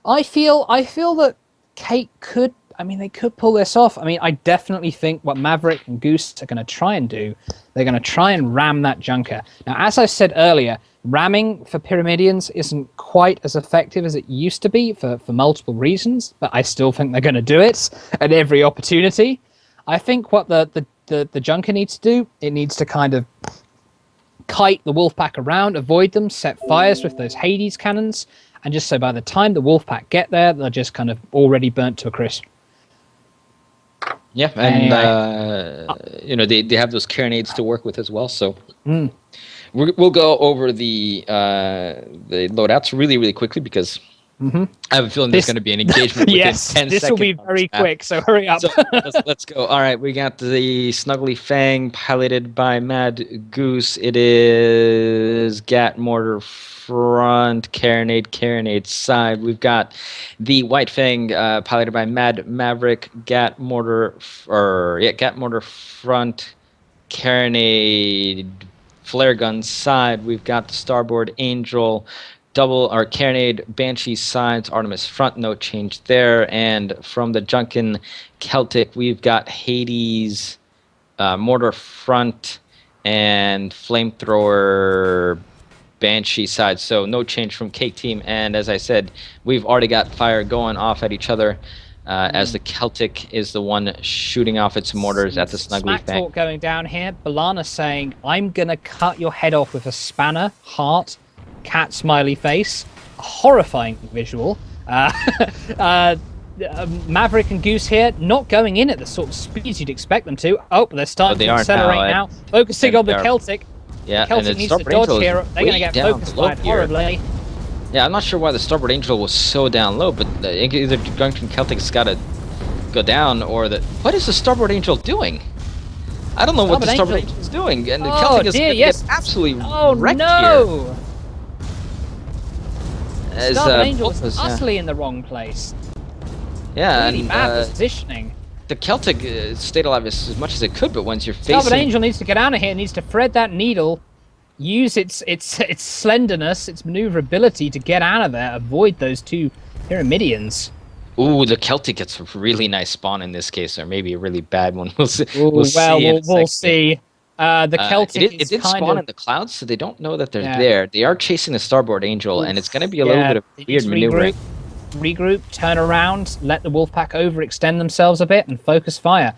I feel that Kate could. I mean, they could pull this off. I mean, I definitely think what Maverick and Goose are going to try and do, they're going to try and ram that Junker. Now, as I said earlier, ramming for Pyramidians isn't quite as effective as it used to be for multiple reasons, but I still think they're going to do it at every opportunity. I think what the Junker needs to do, it needs to kind of kite the Wolfpack around, avoid them, set fires with those Hades cannons, and just so by the time the Wolfpack get there, they're just kind of already burnt to a crisp. Yeah, and they have those carronades to work with as well. So we'll go over the loadouts really, really quickly because I have a feeling there's going to be an engagement within 10 seconds. This will be very quick, so hurry up. So let's go. All right, we got the Snuggly Fang piloted by Mad Goose. It is Gat Mortar front, carronade side. We've got the White Fang piloted by Mad Maverick, Gat Mortar front, carronade flare gun side. We've got the Starboard Angel carronade Banshee sides, Artemis front, no change there. And from the Junkin Celtic, we've got Hades mortar front and flamethrower Banshee side. So no change from Cake Team. And as I said, we've already got fire going off at each other as the Celtic is the one shooting off its mortars at the Snuggly Smack Fang. talk going down here. Balana saying, I'm going to cut your head off with a spanner, heart, cat smiley face. A horrifying visual. Maverick and Goose here, not going in at the sort of speeds you'd expect them to. Oh, they're starting to accelerate now. Focusing on the Celtic. Yeah, the Celtic needs to dodge here. They're going to get focused by it horribly. Yeah, I'm not sure why the Starboard Angel was so down low, but either Junction Celtic's got to go down or the... What is the Starboard Angel doing? I don't know what the Starboard Angel is doing, and the Celtic is going to get absolutely wrecked here. Starboard Angel was utterly in the wrong place. Yeah, really bad positioning. The Celtic stayed alive as much as it could, but once you're facing... Starboard Angel needs to get out of here, needs to thread that needle, use its slenderness, its maneuverability to get out of there, avoid those two Pyramidians. Ooh, the Celtic gets a really nice spawn in this case, or maybe a really bad one. We'll see. We'll see. The Celtic it did spawn in the clouds, so they don't know that they're there. They are chasing the Starboard Angel, and it's going to be a little bit of weird maneuvering. Regroup, turn around, let the Wolfpack overextend themselves a bit, and focus fire.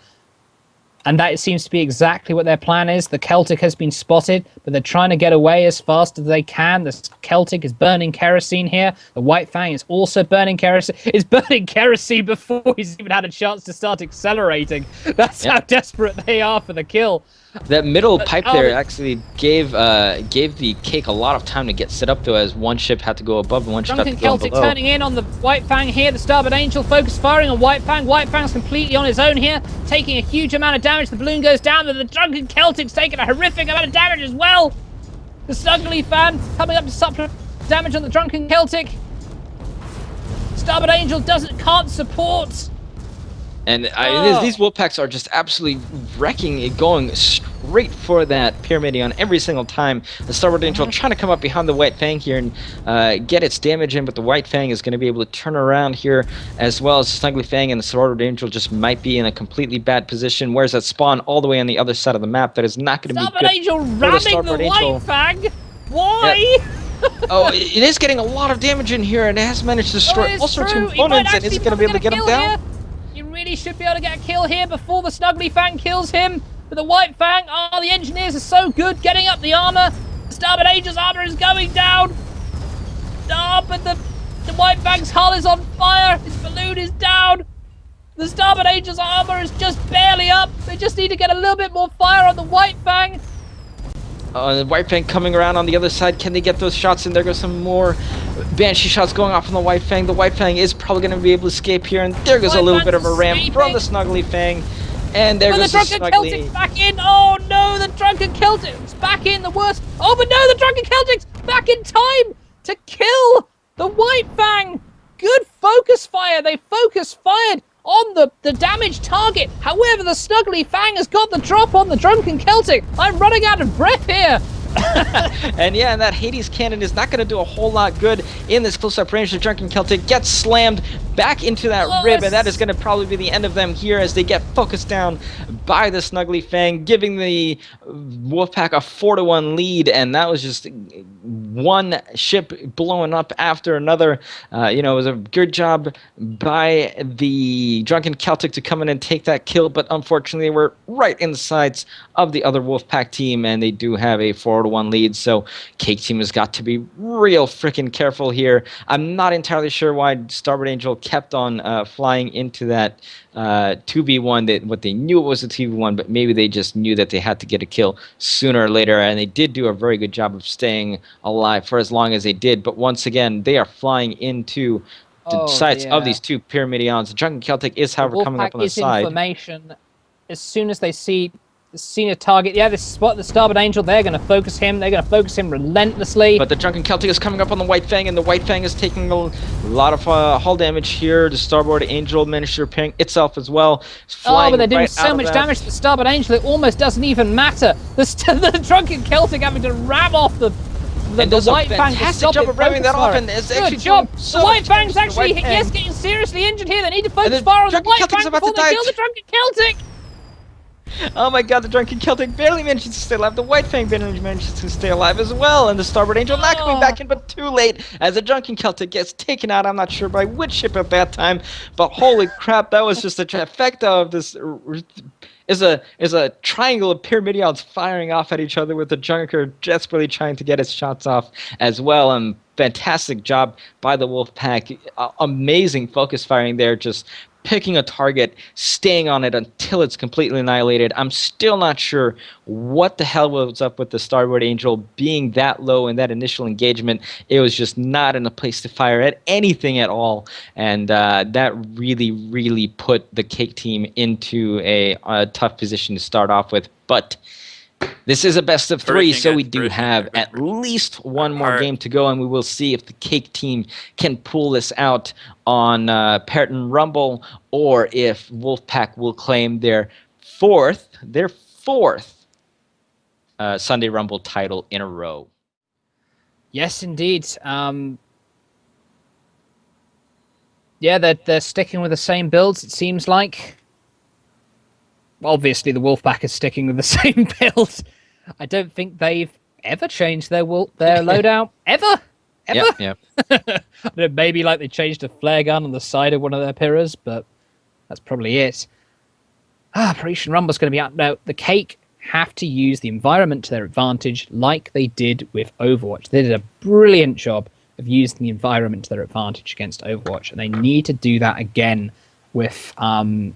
And that seems to be exactly what their plan is. The Celtic has been spotted, but they're trying to get away as fast as they can. The Celtic is burning kerosene here. The White Fang is also burning kerosene. It's burning kerosene before he's even had a chance to start accelerating. That's how desperate they are for the kill. That middle pipe there actually gave the Cake a lot of time to get set up, though, as one ship had to go above and one ship had to go Celtic below. turning in on the White Fang here. The Starboard Angel focus firing on White Fang. White Fang's completely on his own here, taking a huge amount of damage. The balloon goes down, but the Drunken Celtic's taking a horrific amount of damage as well. The Snuggly Fan coming up to supplement damage on the Drunken Celtic. Starboard Angel can't support. And these Wolfpacks are just absolutely wrecking it, going straight for that Pyramidion every single time. The Starboard Angel trying to come up behind the White Fang here and get its damage in, but the White Fang is going to be able to turn around here, as well as Snuggly Fang, and the Starboard Angel just might be in a completely bad position. Where's that spawn all the way on the other side of the map? That is not going to be good. Starboard Angel ramming the White Fang? Why? Oh, it is getting a lot of damage in here, and it has managed to destroy all sorts of components, and is it going to be able to get him down? Really should be able to get a kill here before the Snuggly Fang kills him. But the White Fang, the engineers are so good getting up the armor. The Starboard Angel's armor is going down. But the White Fang's hull is on fire. His balloon is down. The Starboard Angel's armor is just barely up. They just need to get a little bit more fire on the White Fang. The White Fang coming around on the other side. Can they get those shots in? There goes some more Banshee shots going off on the White Fang. The White Fang is probably going to be able to escape here. And there goes a little bit of a ram from the Snuggly Fang. And there goes the Drunken Celtic's back in. Oh no, the Drunken Celtic's back in. The worst. Oh, but no, the Drunken Celtic's back in time to kill the White Fang. Good focus fire. They focus fired on the damaged target. However, the Snuggly Fang has got the drop on the Drunken Celtic. I'm running out of breath here. And yeah, and that Hades cannon is not going to do a whole lot good in this close-up range. The Drunken Celtic gets slammed back into that rib, and that is going to probably be the end of them here as they get focused down by the Snuggly Fang, giving the Wolfpack a 4-1 lead, and that was just one ship blowing up after another. It was a good job by the Drunken Celtic to come in and take that kill, but unfortunately we're right in the sights of the other Wolfpack team, and they do have a 4-1 lead, so Cake Team has got to be real freaking careful here. I'm not entirely sure why Starboard Angel kept on flying into that 2v1, what they knew it was a 2v1, but maybe they just knew that they had to get a kill sooner or later, and they did do a very good job of staying alive for as long as they did. But once again, they are flying into the sights of these two Pyramidions. The Drunken Celtic is, however, coming up on the side. Information. As soon as they see a target, they spot the Starboard Angel, they're going to focus him. They're going to focus him relentlessly. But the Drunken Celtic is coming up on the White Fang, and the White Fang is taking a lot of hull damage here. The Starboard Angel managed to repair itself as well. But they're doing so much damage to the Starboard Angel, it almost doesn't even matter. The Drunken Celtic having to ram off the White Fang to stop job of ramming that off, and it's actually good job. So the White Fang's actually getting seriously injured here. They need to focus fire on the White Fang before they kill the Drunken Celtic. Oh my god, the Drunken Celtic barely manages to stay alive. The White Fang barely manages to stay alive as well. And the Starboard Angel not coming back in, but too late as the Drunken Celtic gets taken out. I'm not sure by which ship at that time, but holy crap, that was just a trifecta of this. Is a triangle of Pyramidions firing off at each other, with the Junker desperately trying to get his shots off as well. And fantastic job by the Wolfpack. Amazing focus firing there, just picking a target, staying on it until it's completely annihilated. I'm still not sure what the hell was up with the Starboard Angel being that low in that initial engagement. It was just not in a place to fire at anything at all, and that really, really put the Cake Team into a tough position to start off with. But this is a best of three, so we do have at least one more game to go, and we will see if the Cake Team can pull this out on Parrot Rumble, or if Wolfpack will claim their fourth Sunday Rumble title in a row. Yes, indeed. They're sticking with the same builds, it seems like. Obviously, the Wolfpack is sticking with the same build. I don't think they've ever changed their loadout. Ever? Yeah. Maybe like they changed a flare gun on the side of one of their pillars, but that's probably it. Parisian Rumble's going to be out now. The Cake have to use the environment to their advantage, like they did with Overwatch. They did a brilliant job of using the environment to their advantage against Overwatch, and they need to do that again with the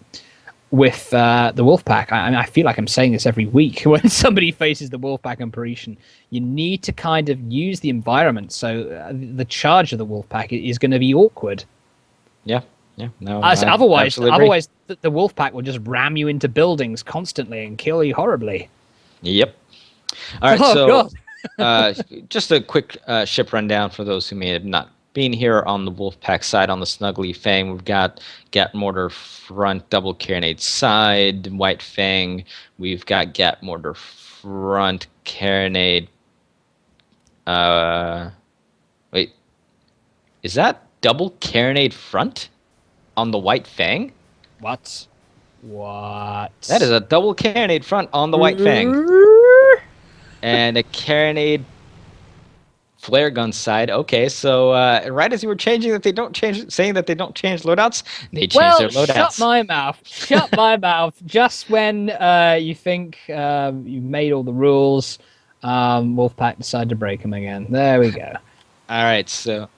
Wolfpack. I feel like I'm saying this every week when somebody faces the Wolfpack and Parisian. You need to kind of use the environment, so the charge of the Wolfpack is going to be awkward. Yeah. No. Otherwise, the Wolfpack will just ram you into buildings constantly and kill you horribly. Yep. All right. Just a quick ship rundown for those who may have not been here on the Wolfpack side. On the Snuggly Fang, we've got Gat Mortar front, double carronade side, White Fang. We've got Gat Mortar front, carronade. Wait, is that double carronade front on the White Fang? What? That is a double carronade front on the White Fang. And a carronade flare gun side. Okay, so right as you were saying that they don't change loadouts, they change their loadouts. Shut my mouth. Just when you think you've made all the rules, Wolfpack decided to break them again. There we go. All right, so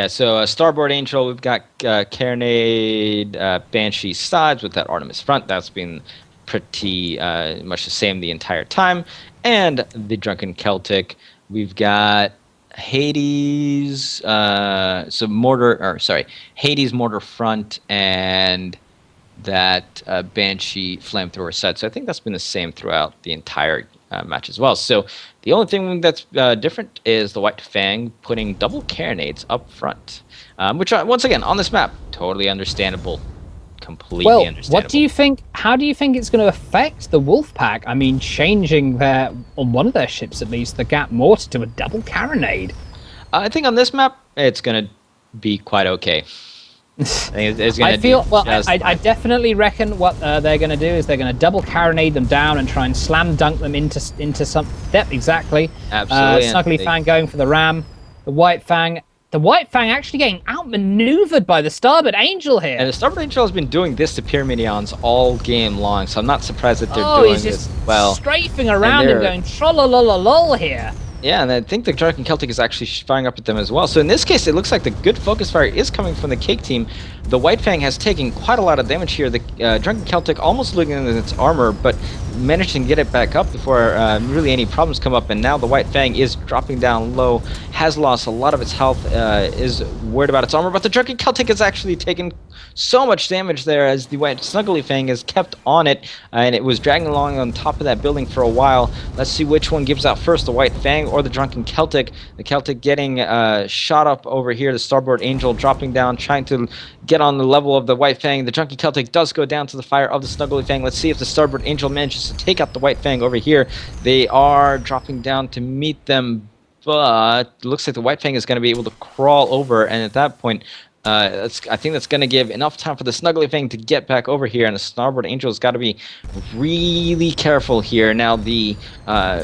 so Starboard Angel, we've got carronade Banshee sides with that Artemis front. That's been pretty much the same the entire time. And the Drunken Celtic, we've got Hades, Hades mortar front, and that Banshee flamethrower side. So I think that's been the same throughout the entire match as well. So the only thing that's different is the White Fang putting double carronades up front, which once again on this map, totally understandable. completely understandable. What do you think? How do you think it's going to affect the Wolfpack? I mean, changing on one of their ships at least, the Gap Mortar to a double carronade. I think on this map, it's going to be quite okay. I think it's going to I definitely reckon what they're going to do is they're going to double carronade them down and try and slam dunk them into some depth. Exactly. Absolutely. Snuggly Fang going for the ram. The White Fang actually getting outmaneuvered by the Starboard Angel here. And the Starboard Angel has been doing this to Pyramidions all game long, so I'm not surprised that they're doing he's this just well. strafing around and going trollolololol here. Yeah, and I think the Drunken Celtic is actually firing up at them as well. So in this case, it looks like the good focus fire is coming from the Cake team. The White Fang has taken quite a lot of damage here. The Drunken Celtic almost losing its armor, but managing to get it back up before really any problems come up. And now the White Fang is dropping down low, has lost a lot of its health, is worried about its armor. But the Drunken Celtic has actually taken so much damage there as the White Snuggly Fang has kept on it, and it was dragging along on top of that building for a while. Let's see which one gives out first, the White Fang or the Drunken Celtic. The Celtic getting shot up over here. The Starboard Angel dropping down, trying to get on the level of the White Fang. The Drunken Celtic does go down to the fire of the Snuggly Fang. Let's see if the Starboard Angel manages to take out the White Fang over here. They are dropping down to meet them, but it looks like the White Fang is going to be able to crawl over, and at that point, I think that's going to give enough time for the Snuggly Fang to get back over here, and the Starboard Angel's got to be really careful here. Now, the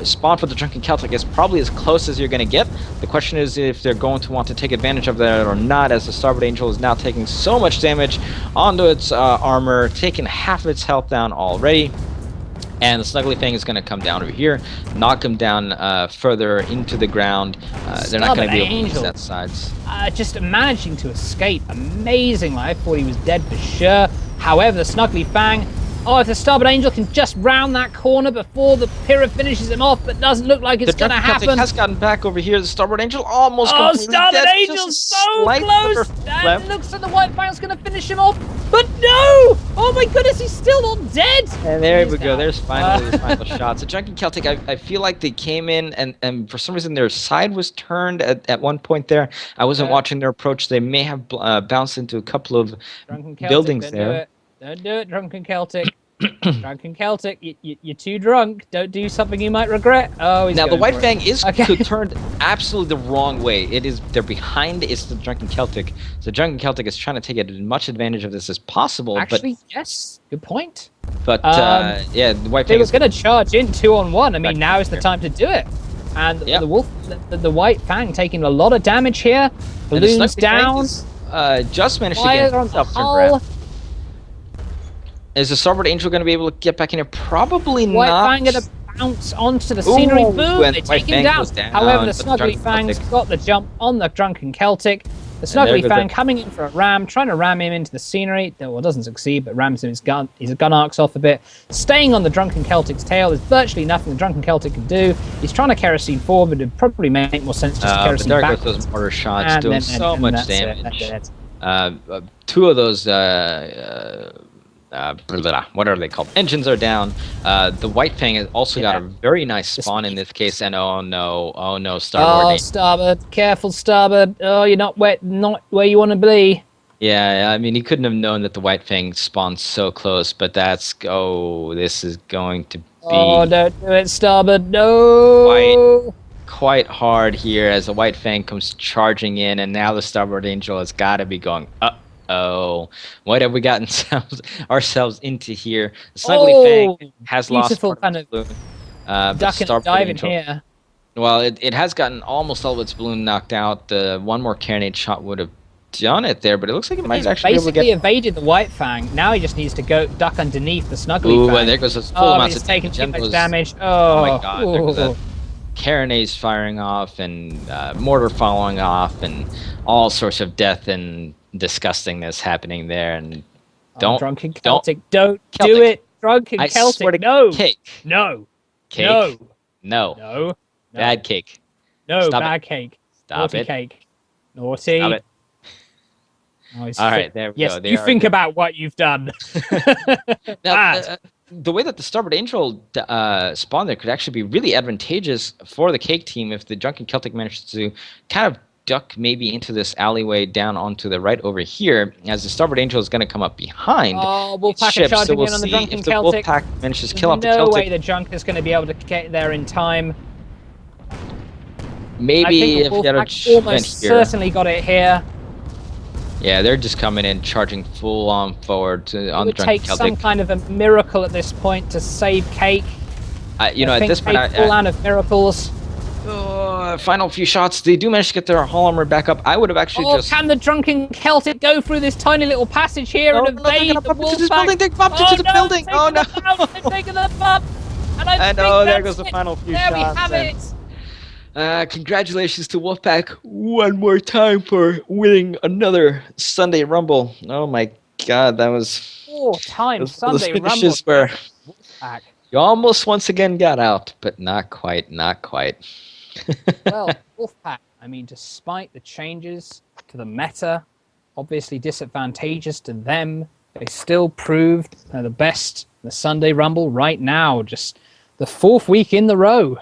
spawn for the Drunken Celtic is probably as close as you're going to get. The question is if they're going to want to take advantage of that or not, as the Starboard Angel is now taking so much damage onto its armor, taking half of its health down already. And the Snuggly Fang is going to come down over here, knock him down further into the ground. They're not going to be able to use that sides. Just managing to escape amazingly. I thought he was dead for sure. However, the Snuggly Fang, if the Starboard Angel can just round that corner before the Pyra finishes him off, but doesn't look like it's going to happen. The has gotten back over here. The Starboard Angel almost completely Starboard dead. Angel's so close! And it looks like the White Fang's going to finish him off. But no! Oh my goodness, he's still not dead! And there we go. There's finally the final shots. The Drunken Celtic, I feel like they came in and for some reason their side was turned at one point there. I wasn't watching their approach. They may have bounced into a couple of buildings there. Don't do it, Drunken Celtic. Drunken Celtic, you're too drunk. Don't do something you might regret. Oh, he's now the White Fang is okay. turned absolutely the wrong way. They're behind. It's the Drunken Celtic. So Drunken Celtic is trying to take as much advantage of this as possible. Actually, yes, good point. But yeah, the White Fang was going to charge in 2-on-1. I mean, now is the time to do it. And the White Fang taking a lot of damage here. Balloons down. Just managed to get himself turned around. Is the Starboard Angel going to be able to get back in here? Probably not. White Fang going to bounce onto the scenery. Boom! They take him down. However, the Snuggly Fang's got the jump on the Drunken Celtic. The Snuggly Fang coming in for a ram, trying to ram him into the scenery. Well, doesn't succeed, but rams him. His gun arcs off a bit. Staying on the Drunken Celtic's tail. There's virtually nothing the Drunken Celtic can do. He's trying to kerosene forward, but it'd probably make more sense just to kerosene back. There goes those mortar shots, doing so much damage. Two of those. What are they called? Engines are down. The White Fang has also got a very nice spawn in this case, and oh no, Starboard. Oh, Starboard, careful, Starboard. Oh, you're not where you want to be. Yeah, I mean, he couldn't have known that the White Fang spawned so close, but this is going to be. Oh, don't do it, Starboard. No. Quite hard here as the White Fang comes charging in, and now the Starboard Angel has got to be going Oh, what have we gotten ourselves into here? The Snuggly Fang has lost part of its balloon. Duck and dive in here. Well, it has gotten almost all of its balloon knocked out. One more carronade shot would have done it there, but it looks like it might actually be able to get... evaded the White Fang. Now he just needs to go duck underneath the Snuggly Fang. And there goes his full amounts of taking too much damage. Oh my god, there goes that carronades firing off and mortar falling off and all sorts of death and disgustingness happening there. And Drunken Celtic, don't do it. Drunken Celtic, no. Cake. No. Cake. No. Bad cake. No, Stop bad it. cake. Stop Naughty it. cake. Naughty. Stop it. Oh, all right, there we go. You think about what you've done. Now, the way that the Starboard Angel spawned there could actually be really advantageous for the Cake team if the Drunken Celtic manages to kind of duck maybe into this alleyway down onto the right over here, as the Starboard Angel is going to come up behind Oh, its Wolfpack are ship. So charging we'll in on the see Drunken if the Celtic. Wolfpack manages to There's kill off the no way Celtic. the Junker's going to be able to get there in time. Maybe I think if you had a Wolfpack almost here. certainly got it here. Yeah, they're just coming in, charging full on forward on It the would Drunken take Celtic. some kind of a miracle at this point to save Cake. You know, at this point, full out of miracles. Final few shots. They do manage to get their hull armor back up. I would have actually just. Can the Drunken Celtic go through this tiny little passage here and evade the Wolfpack? They bumped into the building. Oh no! They've taken the bump. And I think there goes the final few shots. There we have it. Congratulations to Wolfpack one more time for winning another Sunday Rumble. Oh my God, that was 4-time Sunday Rumble. Finishes where Wolfpack. you almost once again got out, but not quite, not quite. Well, Wolfpack, I mean, despite the changes to the meta, obviously disadvantageous to them, they still proved they're the best in the Sunday Rumble right now. Just the 4th week in the row.